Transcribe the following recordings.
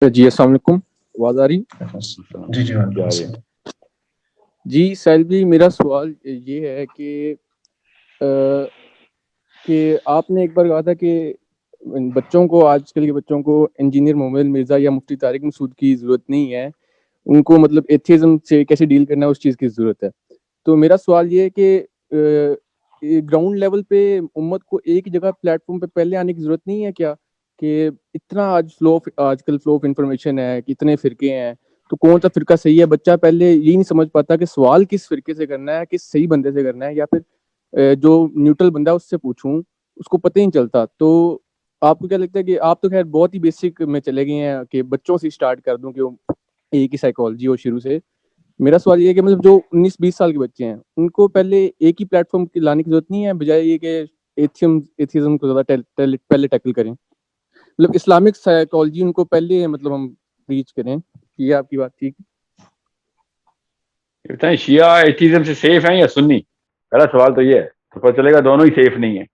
جی السلام علیکم، آواز آ رہی؟ جی جی جی سیل جی، میرا سوال یہ ہے کہ آپ نے ایک بار کہا تھا کہ بچوں کو، آج کل کے بچوں کو انجینئر محمد مرزا یا مفتی طارق مسعود کی ضرورت نہیں ہے، ان کو مطلب ایتھیزم سے کیسے ڈیل کرنا ہے اس چیز کی ضرورت ہے. تو میرا سوال یہ ہے کہ گراؤنڈ لیول پہ امت کو ایک جگہ پلیٹ فارم پہ پہلے آنے کی ضرورت نہیں ہے کیا؟ کہ اتنا آج کل فلو آف انفارمیشن ہے کہ اتنے فرقے ہیں، تو کون سا فرقہ صحیح ہے؟ بچہ پہلے یہی نہیں سمجھ پاتا کہ سوال کس فرقے سے کرنا ہے، کس صحیح بندے سے کرنا ہے، یا پھر جو نیوٹرل بندہ اس سے پوچھوں، اس کو پتہ ہی نہیں چلتا. تو آپ کو کیا لگتا ہے کہ آپ تو خیر بہت ہی بیسک میں چلے گئے ہیں کہ بچوں سے اسٹارٹ کر دوں کہ وہ ایک ہی سائیکالوجی ہو شروع سے. میرا سوال یہ ہے کہ مطلب جو 19-20 سال کے بچے ہیں ان کو پہلے ایک ہی پلیٹ فارم لانے کی ضرورت نہیں ہے، بجائے یہ کہ ایتھیزم کو زیادہ پہلے ٹیکل کریں، مطلب اسلامک سائیکالوجی ان کو پہلے مطلب ہم ریچ کریں. یہ آپ کی بات ٹھیک؟ بتائیں شیعہ ایتھیزم سے سیف ہیں یا سنی؟ پہلا سوال تو یہ ہے، تو پتہ چلے گا دونوں ہی سیف نہیں ہیں.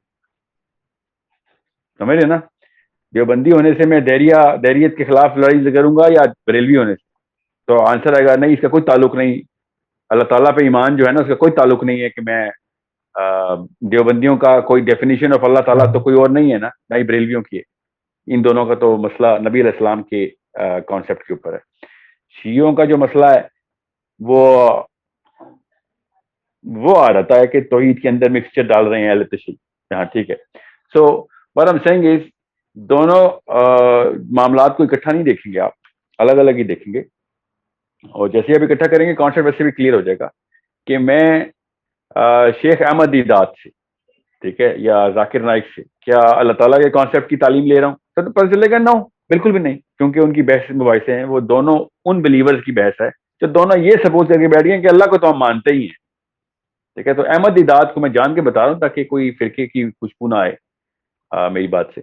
سمجھ رہے نا؟ دیوبندی ہونے سے میں دیریت کے خلاف لڑائی کروں گا یا بریلوی ہونے سے؟ تو آنسر آئے گا نہیں، اس کا کوئی تعلق نہیں. اللہ تعالیٰ پہ ایمان جو ہے نا، اس کا کوئی تعلق نہیں ہے کہ میں دیوبندیوں کا کوئی ڈیفینیشن آف اللہ تعالیٰ تو کوئی اور نہیں ہے نا، نہ ہی بریلویوں کی ہے. ان دونوں کا تو مسئلہ نبی علیہ السلام کے کانسیپٹ کے اوپر ہے. شیعوں کا جو مسئلہ ہے وہ آ رہتا ہے کہ توحید کے اندر مکسچر ڈال رہے ہیں اہل تشیع. ہاں ٹھیک ہے. سو what I'm saying is دونوں معاملات کو اکٹھا نہیں دیکھیں گے آپ، الگ الگ ہی دیکھیں گے. اور جیسے اب اکٹھا کریں گے کانسیپٹ ویسے بھی کلیئر ہو جائے گا کہ میں شیخ احمد دیدات سے، ٹھیک ہے، یا ذاکر نائک سے کیا اللہ تعالیٰ کے کانسیپٹ کی تعلیم لے رہا ہوں؟ تو پتہ چلے گا نو، بالکل بھی نہیں، کیونکہ ان کی بحث مباحثے ہیں وہ دونوں ان بلیورز کی بحث ہے جو دونوں یہ سپوز کر کے بیٹھ گئے کہ اللہ کو تو ہم مانتے ہی ہیں. ٹھیک ہے. تو احمد دیدات کو میں جان کے بتا رہا ہوں تاکہ کوئی فرقے کی خوشبو نہ آئے میری بات سے.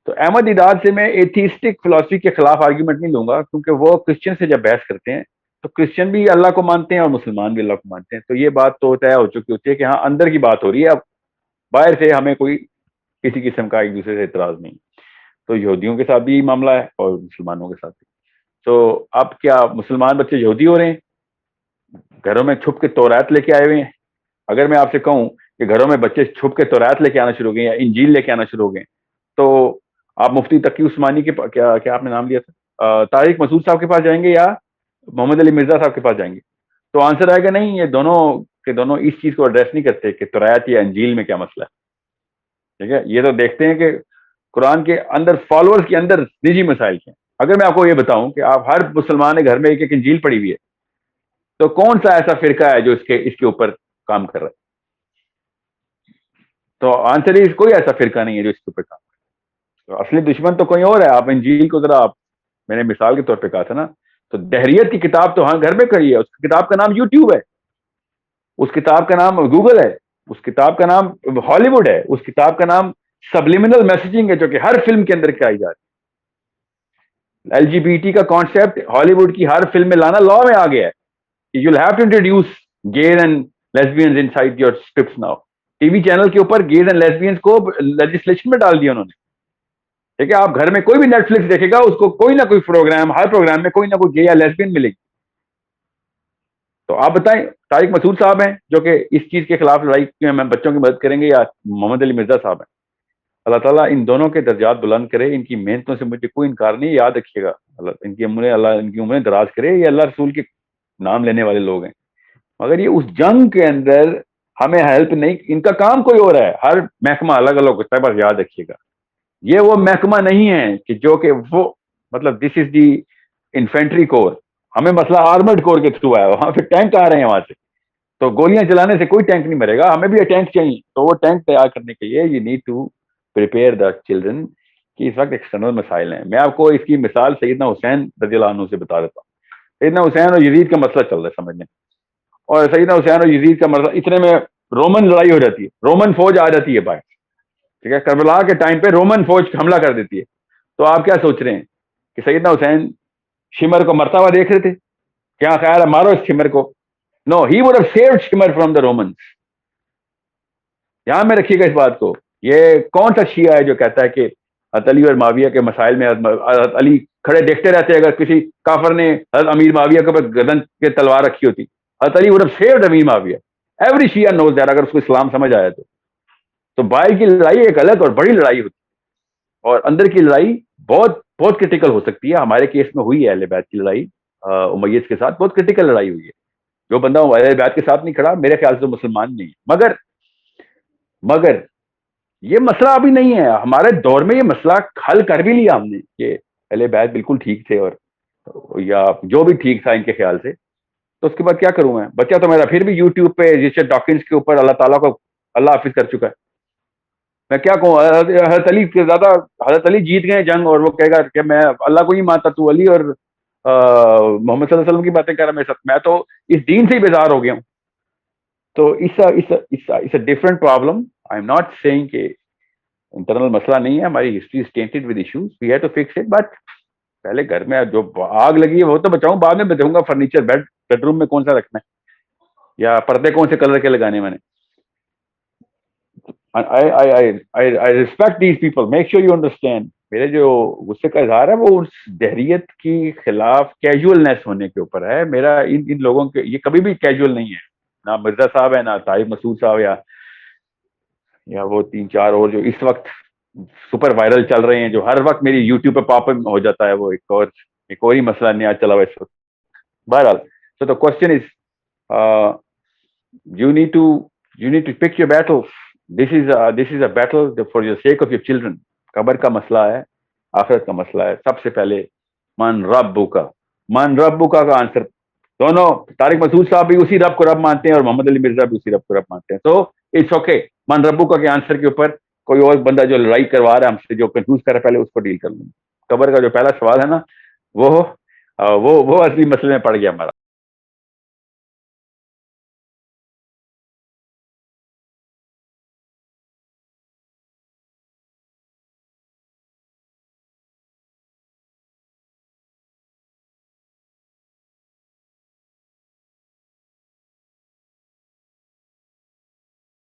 تو احمد دیدات سے میں ایتھیسٹک فلاسفی کے خلاف آرگیومنٹ نہیں لوں گا، کیونکہ وہ کرسچن سے جب بحث کرتے ہیں تو کرسچن بھی اللہ کو مانتے ہیں اور مسلمان بھی اللہ کو مانتے ہیں. تو یہ بات تو طے ہو چکی ہوتی ہے کہ ہاں اندر کی بات ہو رہی ہے، اب باہر سے ہمیں کوئی کسی قسم کا ایک دوسرے سے اعتراض نہیں. تو یہودیوں کے ساتھ بھی معاملہ ہے اور مسلمانوں کے ساتھ بھی. تو اب کیا مسلمان بچے یہودی ہو رہے ہیں؟ گھروں میں چھپ کے توریت لے کے آئے ہوئے ہیں. اگر میں آپ سے کہوں کہ گھروں میں بچے چھپ کے توریت لے کے آنا شروع ہو گئے یا انجیل لے کے آنا شروع ہو گئے، تو آپ مفتی تقی عثمانی کے کیا آپ نے نام لیا تھا، طارق مسعود صاحب کے پاس جائیں گے یا محمد علی مرزا صاحب کے پاس جائیں گے؟ تو آنسر آئے گا نہیں، یہ دونوں کے دونوں اس چیز کو ایڈریس نہیں کرتے کہ توریت یا انجیل میں کیا مسئلہ ہے. ٹھیک ہے. یہ تو دیکھتے ہیں کہ قرآن کے اندر فالوورز کے اندر نجی مسائل کے ہیں. اگر میں آپ کو یہ بتاؤں کہ آپ ہر مسلمان کے گھر میں ایک ایک انجیل پڑی ہوئی ہے، تو کون سا ایسا فرقہ ہے جو اس کے اوپر کام کر رہا ہے؟ تو آنسر ہے کوئی ایسا فرقہ نہیں ہے جو اس کے اوپر کام کر رہا ہے. تو اصلی دشمن تو کوئی اور ہے. آپ انجیل کو ذرا میں نے مثال کے طور پہ کہا تھا نا، تو دہریت کی کتاب تو ہاں گھر میں کھڑی ہے، اس کتاب کا نام یوٹیوب ہے، اس کتاب کا نام گوگل ہے، اس کتاب کا نام ہالی ووڈ ہے، اس کتاب کا نام سبلیمنل میسجنگ ہے جو کہ ہر فلم کے اندر کرائی جا رہی ہے. LGBT کا کانسیپٹ ہالی ووڈ کی ہر فلم میں لانا لا میں آ گیا ہے. You will have to introduce gays and lesbians inside your scripts now. TV channel کے اوپر گیز اینڈ لیسبینز کو لیجسلیشن میں ڈال دیا انہوں نے. ٹھیک ہے. آپ گھر میں کوئی بھی نیٹ فلکس دیکھے گا، اس کو کوئی نہ کوئی پروگرام، ہر پروگرام میں کوئی نہ کوئی گے یا لیسبین ملے گی. تو آپ بتائیں، طارق مسعود صاحب ہیں جو کہ اس چیز کے خلاف لڑائی میں بچوں کی مدد کریں گے، یا محمد علی مرزا صاحب ہیں؟ اللہ تعالیٰ ان دونوں کے درجات بلند کرے. ان کی محنتوں سے مجھے کوئی انکار نہیں. یاد رکھیے گا، اللہ ان کی عمریں دراز کرے. یہ اللہ رسول کے نام لینے والے لوگ ہیں، مگر یہ اس جنگ کے اندر ہمیں ہیلپ نہیں. ان کا کام کوئی اور ہے، ہر محکمہ الگ الگ ہوتا ہے. بس یاد رکھیے گا، یہ وہ محکمہ نہیں ہے کہ جو کہ وہ مطلب دس از دی انفینٹری کور. ہمیں مسئلہ آرمڈ کور کے تھرو آیا، وہاں پہ ٹینک آ رہے ہیں وہاں سے. تو گولیاں چلانے سے کوئی ٹینک نہیں مرے گا. ہمیں بھی ٹینک چاہیے. تو وہ ٹینک تیار کرنے کے لیے you need to prepare the children. کہ اس وقت ایکسٹرنل مسائل ہیں. میں آپ کو اس کی مثال سیدنا حسین رضی اللہ عنہ سے بتا دیتا ہوں. سیدنا حسین اور یزید کا مسئلہ چل رہا ہے سمجھنے. اور سیدنا حسین اور یزید کا مسئلہ اتنے میں رومن لڑائی ہو جاتی ہے، رومن فوج آ جاتی ہے باہر. ٹھیک ہے. کربلا کے ٹائم پہ رومن فوج حملہ کر دیتی ہے. تو آپ کیا سوچ رہے ہیں کہ سیدنا حسین شمر کو مرتا ہوا دیکھ رہے تھے؟ کیا خیال ہے مارو اس شمر کو؟ No, he would have saved شمر فرام دا رومنس. یہاں میں رکھیے گا اس بات کو. یہ کون سا شیعہ ہے جو کہتا ہے کہ حضرت علی اور معاویہ کے مسائل میں حضرت علی کھڑے دیکھتے رہتے اگر کسی کافر نے حضرت امیر معاویہ کے اوپر گردن کے تلوار رکھی ہوتی. حضرت علی would have saved Amir Muawiya. Every Shia knows that اگر اس کو اسلام سمجھ آیا تو باہر کی لڑائی ایک الگ اور بڑی لڑائی ہوتی ہے اور اندر کی لڑائی بہت بہت کرٹیکل ہو سکتی ہے. ہمارے کیس میں ہوئی ہے اہل بیت کی لڑائی امیyyد کے ساتھ, بہت کرٹیکل لڑائی ہوئی ہے. جو بندہ اہل بیت کے ساتھ نہیں کھڑا میرے خیال سے مسلمان نہیں ہے. مگر یہ مسئلہ ابھی نہیں ہے ہمارے دور میں. یہ مسئلہ حل کر بھی لیا ہم نے کہ اہل بیت بالکل ٹھیک تھے اور یا جو بھی ٹھیک تھا ان کے خیال سے. تو اس کے بعد کیا کروں میں؟ بچہ تو میرا پھر بھی یوٹیوب پہ رچرڈ ڈاکنز کے اوپر اللہ تعالیٰ کو اللہ حافظ کر چکا ہے. میں کیا کہوں؟ حضرت علی کے زیادہ حضرت علی جیت گئے جنگ اور وہ کہے گا کہ میں اللہ کو ہی مانتا, تو علی اور محمد صلی اللہ علیہ وسلم کی باتیں کر رہا میرے ساتھ. میں تو اس دین سے ہی بیزار ہو گیا ہوں. تو it's a different problem. I'm not saying کہ انٹرنل مسئلہ نہیں ہے, ہماری history is tainted with issues, we have to fix it. But پہلے گھر میں جو آگ لگی ہے وہ تو بچاؤں, بعد میں بتاؤں گا فرنیچر بیڈ روم میں کون سا رکھنا ہے یا پردے کون سے کلر کے لگانے میں نے. I respect these people. Make sure you understand. میرے جو غصے کا اظہار ہے وہ اس دہریت کی خلاف کیجولنیس ہونے کے اوپر ہے. میرا ان لوگوں کے یہ کبھی بھی کیجول نہیں ہے, نہ مرزا صاحب ہے, نہ طاہر مسعود صاحب یا وہ 3-4 اور جو اس وقت سپر وائرل چل رہے ہیں, جو ہر وقت میری یوٹیوب پہ پاپ ہو جاتا ہے. وہ ایک اور ہی مسئلہ نیا چلا ہوا اس وقت. بہرحال so the question is you need to pick your battles. This is a battle for the sake of your children. قبر کا مسئلہ ہے, آخرت کا مسئلہ ہے. سب سے پہلے من ربک کا آنسر دونوں, طارق مسعود صاحب بھی اسی رب کو رب مانتے ہیں اور محمد علی مرزا بھی اسی رب کو رب مانتے ہیں. تو اٹس اوکے. من ربک کے آنسر کے اوپر کوئی اور بندہ جو لڑائی کروا رہا ہے ہم سے, جو کنفیوز کر رہا ہے, پہلے اس کو ڈیل کر لوں. قبر کا جو پہلا سوال ہے نا وہ اصلی مسئلے میں پڑ گیا ہمارا.